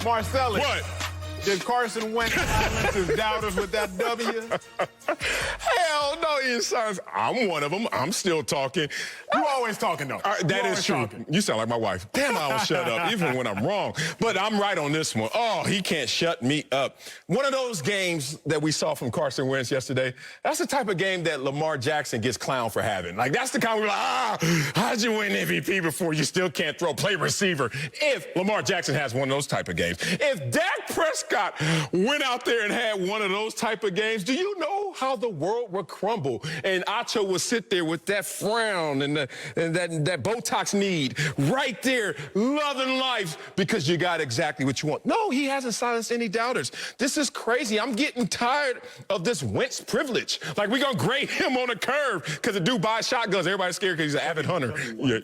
Marcellus. What? Did Carson Wentz silence his doubters with that W? Hell no, he silence. I'm one of them. I'm still talking. You always talking, though. That is true. Talking. You sound like my wife. Damn, I don't shut up, even when I'm wrong. But I'm right on this one. Oh, he can't shut me up. One of those games that we saw from Carson Wentz yesterday, that's the type of game that Lamar Jackson gets clowned for having. Like, that's the kind where we're like, how'd you win MVP before you still can't play receiver? If Lamar Jackson has one of those type of games. If Dak Prescott went out there and had one of those type of games, do you know how the world would crumble? And Acho would sit there with that frown and that Botox need right there, loving life, because you got exactly what you want. No, he hasn't silenced any doubters. This is crazy. I'm getting tired of this Wentz privilege. Like, we're going to grade him on a curve because the dude buys shotguns. Everybody's scared because he's an avid hunter. Yeah.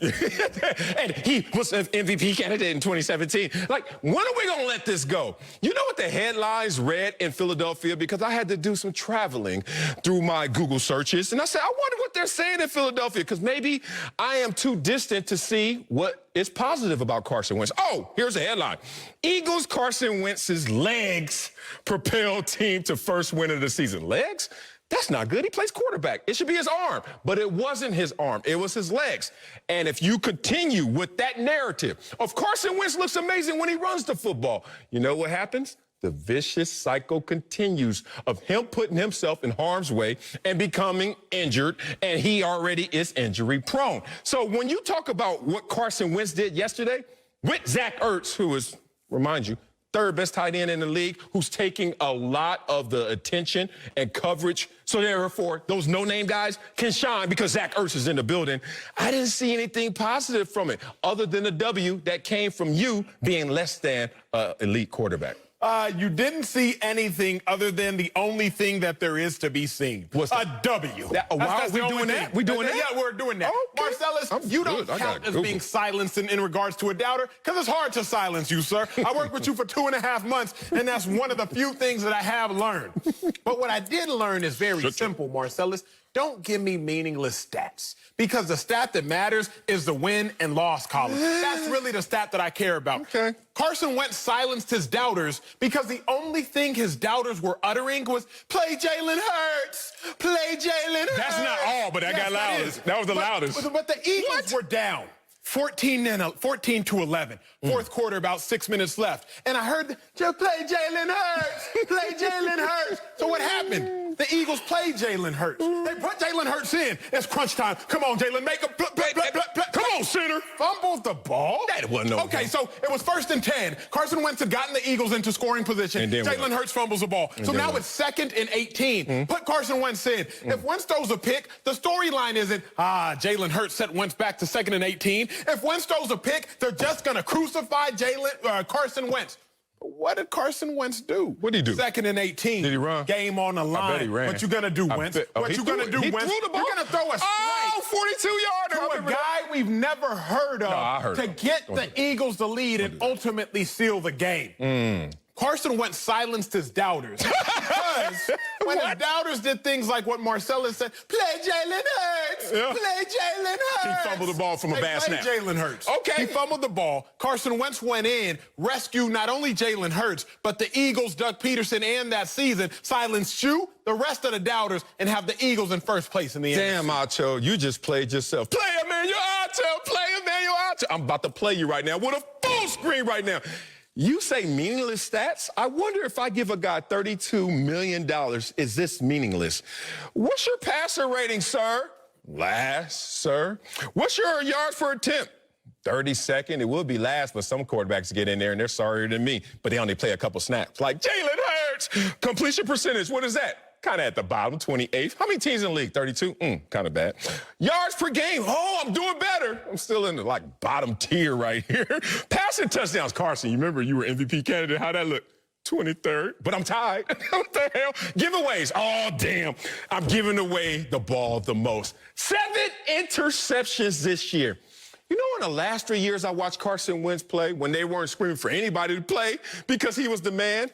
And he was an MVP candidate in 2017. Like, when are we going to let this go? You know what the headlines read in Philadelphia? Because I had to do some traveling through my Google searches. And I said, I wonder what they're saying in Philadelphia, because maybe I am too distant to see what is positive about Carson Wentz. Oh, here's a headline. Eagles Carson Wentz's legs propel team to first win of the season. Legs? That's not good. He plays quarterback. It should be his arm. But it wasn't his arm. It was his legs. And if you continue with that narrative of Carson Wentz looks amazing when he runs the football, you know what happens? The vicious cycle continues of him putting himself in harm's way and becoming injured, and he already is injury prone. So when you talk about what Carson Wentz did yesterday with Zach Ertz, who is, remind you, third best tight end in the league, who's taking a lot of the attention and coverage. So therefore, those no-name guys can shine because Zach Ertz is in the building. I didn't see anything positive from it other than the W that came from you being less than an elite quarterback. You didn't see anything other than the only thing that there is to be seen. What's that? A W. That's we doing that? We doing that? Yeah, we're doing that. Okay. Marcellus, you don't count as being silenced in regards to a doubter, because it's hard to silence you, sir. I worked with you for 2.5 months, and that's one of the few things that I have learned. But what I did learn is very simple, Marcellus. Don't give me meaningless stats, because the stat that matters is the win and loss column. That's really the stat that I care about. Okay. Carson Wentz silenced his doubters because the only thing his doubters were uttering was, play Jalen Hurts, play Jalen Hurts. That's not all, but that got loudest. That was the loudest. But the Eagles were down 14 to 11. Fourth quarter, about 6 minutes left. And I heard, just play Jalen Hurts, play Jalen Hurts. So what happened? The Eagles played Jalen Hurts. They put Jalen Hurts in. It's crunch time. Come on, Jalen, make a come on, center. Fumbled the ball. That wasn't no okay, so it was 1st and 10. Carson Wentz had gotten the Eagles into scoring position. Jalen Hurts fumbles the ball. So now it's 2nd and 18. Put Carson Wentz in. If Wentz throws a pick, the storyline isn't, Jalen Hurts set Wentz back to 2nd and 18. If Wentz throws a pick, they're just going to crucify Carson Wentz. What did Carson Wentz do? What did he do? 2nd and 18. Did he run? Game on the line. I bet he ran. What you gonna do, Wentz? What you gonna do, Wentz? Threw the ball. You're gonna throw a strike. 42-yarder. To a guy we've never heard of to get the Eagles the lead and ultimately seal the game. Carson Wentz silenced his doubters. Because when his doubters did things like what Marcellus said, play Jalen Hurts, play Jalen Hurts. He fumbled the ball from a bad snap. Jalen Hurts. Okay. He fumbled the ball. Carson Wentz went in, rescued not only Jalen Hurts, but the Eagles, Doug Peterson, and that season silenced you, the rest of the doubters, and have the Eagles in first place in the NFC. Damn, Acho, you just played yourself. Play Emmanuel Acho, play Emmanuel Acho. I'm about to play you right now with a full screen right now. You say meaningless stats? I wonder if I give a guy $32 million, is this meaningless? What's your passer rating, sir? Last, sir. What's your yards per attempt? 32nd. It will be last, but some quarterbacks get in there and they're sorrier than me, but they only play a couple snaps. Like Jalen Hurts. Completion percentage, what is that? Kind of at the bottom, 28th. How many teams in the league? 32? Kind of bad. Yards per game. Oh, I'm doing better. I'm still in the, bottom tier right here. Passing touchdowns. Carson, you remember you were MVP candidate. How'd that look? 23rd. But I'm tied. What the hell? Giveaways. Oh, damn. I'm giving away the ball the most. 7 interceptions this year. You know, in the last 3 years I watched Carson Wentz play, when they weren't screaming for anybody to play because he was the man,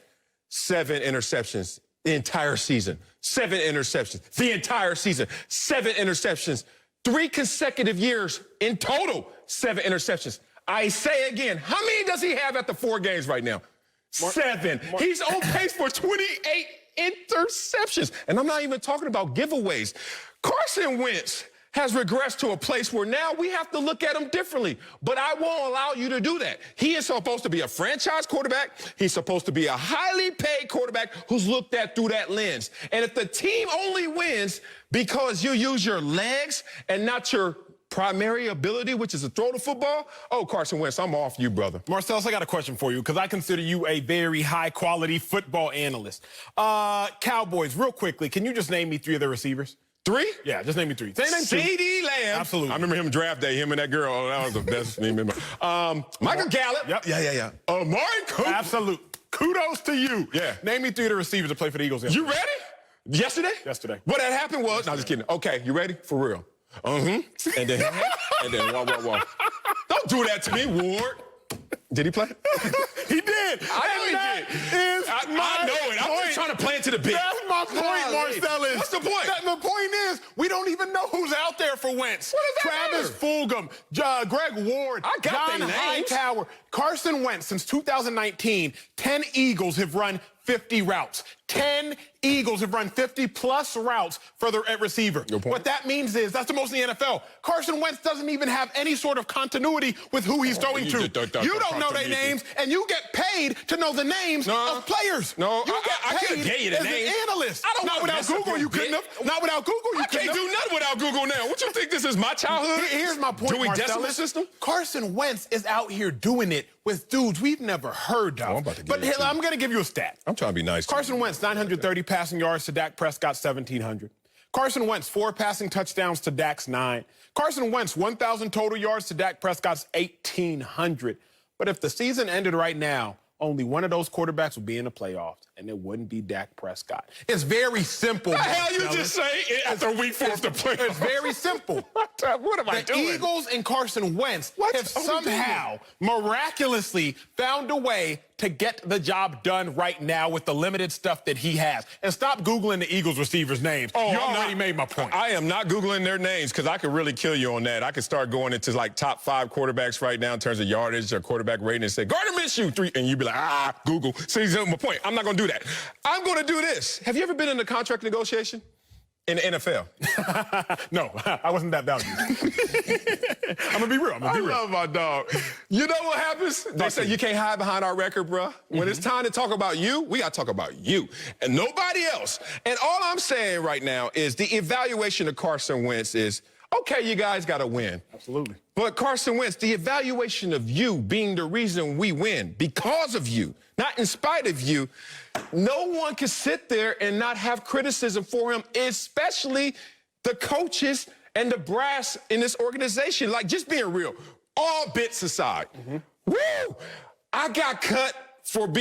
7 interceptions. The entire season. 7 interceptions. The entire season. 7 interceptions. 3 consecutive years in total. 7 interceptions. I say again, how many does he have after 4 games right now? 7. He's on pace for 28 interceptions. And I'm not even talking about giveaways. Carson Wentz has regressed to a place where now we have to look at him differently. But I won't allow you to do that. He is supposed to be a franchise quarterback. He's supposed to be a highly paid quarterback who's looked at through that lens. And if the team only wins because you use your legs and not your primary ability, which is to throw the football, oh, Carson Wentz, I'm off you, brother. Marcellus, I got a question for you because I consider you a very high-quality football analyst. Cowboys, real quickly, can you just name me 3 of their receivers? 3? Yeah, just name me 3. CeeDee Lamb. Absolutely. I remember him draft day, him and that girl. Oh, that was the best name ever. Michael Gallup. Yep. Yeah. Amari Cooper. Absolute. Kudos to you. Yeah. Name me 3 of the receivers that play for the Eagles yesterday. You ready? Yesterday? Yesterday. What had happened was, no, just kidding. Okay, you ready? For real. And then whoa. Don't do that to me, Ward. Did he play? He did. I know it. I'm just trying to play into the bit. That's my point, Marcellus. What's the point? The point is, we don't even know who's out there for Wentz. What does that Travis Fulgham, Greg Ward, I got John their names. Hightower, Carson Wentz. Since 2019, 10 Eagles have run 50 routes. 10 Eagles have run 50-plus routes for the receiver. What that means is that's the most in the NFL. Carson Wentz doesn't even have any sort of continuity with who he's throwing to. You don't know their names, and you get paid to know the names of players. No, you get I paid couldn't get you the as name. an analyst. I don't Not without Google, you couldn't have. Not without Google, you couldn't I can't do nothing without Google now. What you think this is, my childhood? Here's my point, Doing Marcellus. decimal system? Carson Wentz is out here doing it with dudes we've never heard of. I'm about to get it to you. I'm going to give you a stat. I'm trying to be nice. Carson Wentz, 930 passing yards to Dak Prescott, 1,700. Carson Wentz, 4 passing touchdowns to Dak's 9. Carson Wentz, 1,000 total yards to Dak Prescott's 1,800. But if the season ended right now, only one of those quarterbacks would be in the playoffs, and it wouldn't be Dak Prescott. It's very simple. What the hell you just say after week 4 of the playoffs? It's very simple. What am I doing? The Eagles and Carson Wentz have somehow miraculously found a way to get the job done right now with the limited stuff that he has. And stop Googling the Eagles receivers' names. You already made my point. I am not Googling their names because I could really kill you on that. I could start going into like top 5 quarterbacks right now in terms of yardage or quarterback rating and say, Gardner Minshew 3, and you'd be like, Google. See, that's my point. I'm not going to do that. I'm going to do this. Have you ever been in a contract negotiation? In the NFL? No, I wasn't that valuable. I'm going to be real. I love my dog. You know what happens? They say you can't hide behind our record, bruh. When it's time to talk about you, we got to talk about you and nobody else. And all I'm saying right now is the evaluation of Carson Wentz is, okay, you guys got to win. Absolutely. But Carson Wentz, the evaluation of you being the reason we win, because of you, not in spite of you, no one can sit there and not have criticism for him, especially the coaches and the brass in this organization. Like, just being real, all bits aside. Woo! I got cut from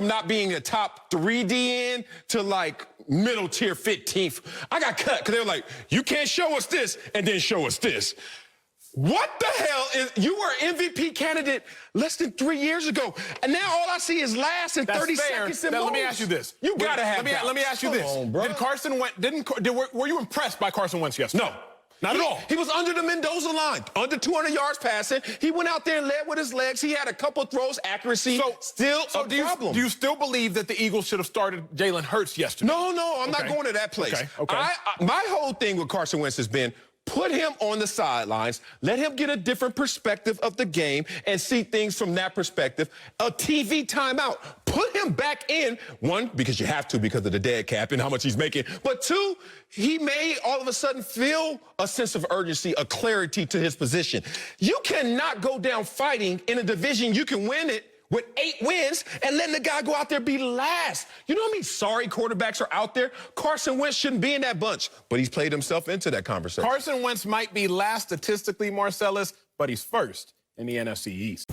not being a top 3 DN to like middle tier 15th. I got cut because they were like, you can't show us this and then show us this. What the hell is, you were MVP candidate less than 3 years ago, and now all I see is last and 30 seconds and Let me ask you this. You gotta have Let me ask you this. Come on, bro. Did Carson Wentz, were you impressed by Carson Wentz yesterday? No. Not at all. He was under the Mendoza line, under 200 yards passing. He went out there and led with his legs. He had a couple throws, accuracy, still a problem. Do you still believe that the Eagles should have started Jalen Hurts yesterday? No, I'm not going to that place. Okay. My whole thing with Carson Wentz has been, put him on the sidelines, let him get a different perspective of the game and see things from that perspective. A TV timeout. Put him back in, 1, because you have to because of the dead cap and how much he's making. But 2, he may all of a sudden feel a sense of urgency, a clarity to his position. You cannot go down fighting in a division you can win it with 8 wins and letting the guy go out there be last. You know how many sorry quarterbacks are out there? Carson Wentz shouldn't be in that bunch, but he's played himself into that conversation. Carson Wentz might be last statistically, Marcellus, but he's first in the NFC East.